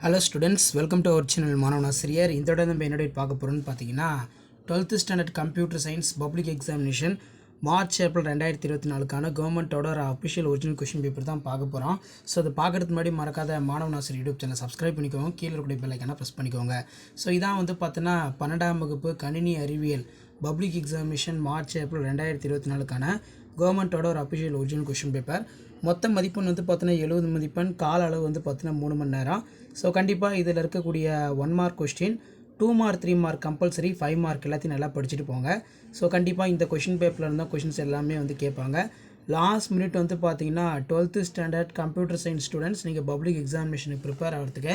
Hello students, welcome to our channel மாணவன் ஆசிரியர். இதோட நம்ம என்னோட பார்க்க போகிறோம்னு பார்த்தீங்கன்னா 12th standard computer science public examination March April 2024க்கான கவர்மெண்ட்டோட ஒரு அஃபிஷியல் ஒரிஜினல் கொஷின் பேப்பர் தான் பார்க்க போகிறோம். ஸோ அதை பார்க்குறதுக்கு முன்னாடி மறக்காத மாணவன் ஆசிரியர் யூடியூப் சேனல் சப்ஸ்கிரைப் பண்ணிக்கோங்க, கீழே இருக்கக்கூடிய பெல் ஐக்கானை ப்ரெஸ் பண்ணிக்கோங்க. ஸோ இதான் பார்த்தீங்கன்னா 12ஆம் வகுப்பு கணினி அறிவியல் பப்ளிக் எக்ஸாமினேஷன் மார்ச் ஏப்ரல் 2024க்கான கவர்மெண்ட்டோட ஒரு அஃபிஷியல் ஒரிஜினல் கொஷின் பேப்பர். மொத்த மதிப்பெண் பார்த்தீங்கன்னா 70 மதிப்பெண், கால அளவு பார்த்தீங்கன்னா 3 மணி நேரம். ஸோ கண்டிப்பாக இதில் இருக்கக்கூடிய 1 mark question, 2 mark 3 mark compulsory, 5 mark எல்லாத்தையும் நல்லா படிச்சுட்டு போங்க. ஸோ கண்டிப்பாக இந்த கொஷின் பேப்பரில் இருந்தால் கொஷின்ஸ் எல்லாமே கேட்பாங்க. லாஸ்ட் மினிட் பார்த்தீங்கன்னா 12th standard computer science students நீங்கள் பப்ளிக் எக்ஸாமினேஷனுக்கு ப்ரிப்பேர் ஆகிறதுக்கு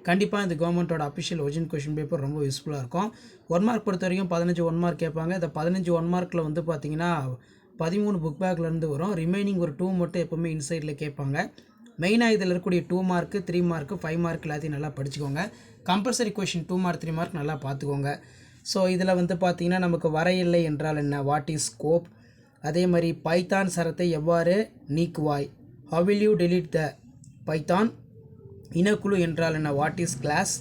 கண்டிப்பாக இந்த கவர்மெண்ட்டோட அஃபிஷியல் ஒரிஜினல் கொஷின் பேப்பர் ரொம்ப யூஸ்ஃபுல்லாக இருக்கும். 1 மார்க் பொறுத்த வரைக்கும் 15 1 மார்க் கேட்பாங்க. இந்த 15 1 மார்க்கில் பார்த்தீங்கன்னா 13 புக் பேக்லேருந்து வரும். ரிமைனிங் ஒரு 2 மட்டும் எப்போவுமே இன்சைடில் கேட்பாங்க. மெயினாக இதில் இருக்கக்கூடிய 2 மார்க்கு 3 மார்க்கு 5 மார்க் எல்லாத்தையும் நல்லா படிச்சுக்கோங்க. கம்பல்சரி கொஷின் 2 மார்க் 3 மார்க் நல்லா பார்த்துக்கோங்க. ஸோ இதில் பார்த்தீங்கன்னா நமக்கு வரையில்லை என்றால் என்ன, வாட் இஸ் ஸ்கோப், அதே மாதிரி பைத்தான் சரத்தை எவ்வாறு நீக்குவாய், how will you delete the Python, இனக்குழு என்றால் என்ன, வாட் இஸ் கிளாஸ்,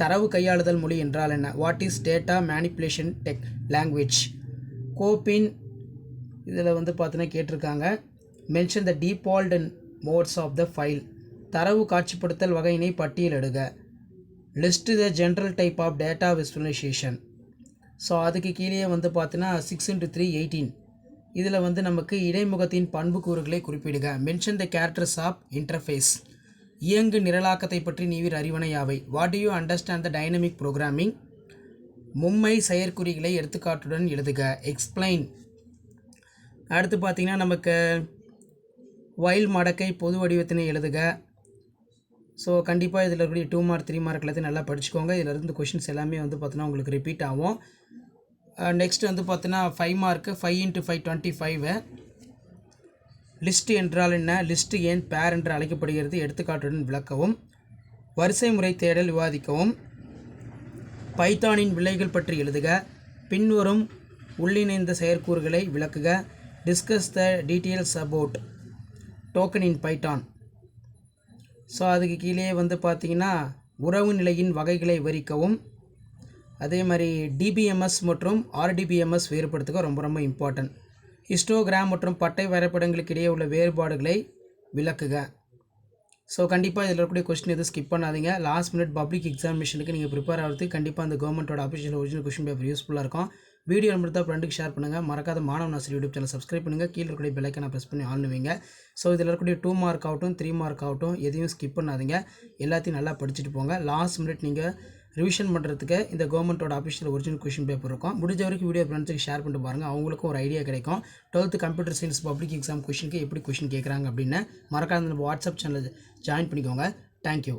தரவு கையாளுதல் மொழி என்றால் என்ன, what is data manipulation tech language, கோப்பின் இதில் பார்த்தீங்கன்னா கேட்டிருக்காங்க. Mention the default modes of the file, தரவு காட்சிப்படுத்தல் வகையினை பட்டியலிடுக, list the general type of data visualization. So அதுக்கு கீழே பார்த்தீங்கன்னா 6x3 18. இதில் நமக்கு இடைமுகத்தின் பண்புக்கூறுகளை குறிப்பிடுக. Mention the characters of interface, இயங்கு நிரலாக்கத்தை பற்றி நீவிர் அறிவனை யாவை, what do you understand the dynamic programming, மும்மை செயற்குறிகளை எடுத்துக்காட்டுடன் எழுதுக, எக்ஸ்பிளைன். அடுத்து பார்த்தீங்கன்னா நமக்கு வைல் மடக்கை பொது வடிவத்தினை எழுதுக. ஸோ கண்டிப்பாக இதில் இருக்கக்கூடிய 2 மார்க் 3 மார்க் எல்லாத்தையும் நல்லா படிச்சுக்கோங்க. இதில் இருந்து கொஷின்ஸ் எல்லாமே பார்த்தீங்கன்னா உங்களுக்கு ரிப்பீட் ஆகும். நெக்ஸ்ட் பார்த்தீங்கன்னா 5 மார்க்கு 5 × 5 25. லிஸ்ட் என்றால் என்ன, லிஸ்ட் ஏன் பேர் என்று அழைக்கப்படுகிறது, எடுத்துக்காட்டுடன் விளக்கவும். வரிசை முறை தேடல் விவாதிக்கவும். பைத்தானின் விலைகள் பற்றி எழுதுக. பின்வரும் உள்ளிணைந்த செயற்கூறுகளை விளக்குக. Discuss the details about token in Python. So அதுக்கு கீழே பார்த்தீங்கன்னா உறவு நிலையின் வகைகளை விவரிக்கவும். அதே மாதிரி டிபிஎம்எஸ் மற்றும் ஆர்டிபிஎம்எஸ் வேறுபடுத்துக ரொம்ப ரொம்ப இம்பார்ட்டன்ட். ஹிஸ்டோகிராம் மற்றும் பட்டை வரைபடங்களுக்கு இடையே உள்ள வேறுபாடுகளை விளக்குக. ஸோ கண்டிப்பாக இதில் இருக்கக்கூடிய கொஸ்டின் எதுவும் ஸ்கிப் பண்ணாதீங்க. லாஸ்ட் மினிட் பப்ளிக் எக்ஸாமினேஷனுக்கு நீங்கள் ப்ரிப்பேர் ஆகிறதுக்கு கண்டிப்பாக அந்த கவர்மெண்ட்டோட அஃபிஷியல் ஒரிஜினல் கொஸ்டின் பேப்பர் யூஸ்ஃபுல்லாக இருக்கும். வீடியோ நம்பர் ஃப்ரெண்டுக்கு ஷேர் பண்ணுங்கள். மறக்காத மாணவன் ஆசிரியர் யூடியூப் சேனல் சப்ஸ்கிரைப் பண்ணுங்கள். கீழே இருக்கக்கூடிய பெல் ஐக்கானை ப்ரெஸ் பண்ணி ஆன் பண்ணுவீங்க. ஸோ இதில் இருக்கக்கூடிய 2 மார்க் ஆகட்டும் 3 மார்க் ஆகட்டும் எதையும் ஸ்கிப் பண்ணாதீங்க. எல்லாத்தையும் நல்லா படிச்சுட்டு போங்க. லாஸ்ட் மினிட் நீங்கள் ரிவிஷன் பண்ணுறதுக்கு இந்த கவர்மெண்ட்டோட அஃபிஷியல் ஒரிஜினல் கொஷின் பேப்பர் இருக்கும். முடிஞ்ச வரைக்கும் வீடியோ ஃப்ரெண்ட்ஸுக்கு ஷேர் பண்ணிட்டு பாருங்கள். அவங்களுக்கும் ஒரு ஐடியா கிடைக்கும் 12th computer science public exam கொஷினுக்கு எப்படி கொஷின் கேட்குறாங்க அப்படின்னு. மறக்காத நம்ம வாட்ஸ்அப் சேனல் ஜாயின் பண்ணிக்கோங்க. தேங்க்யூ.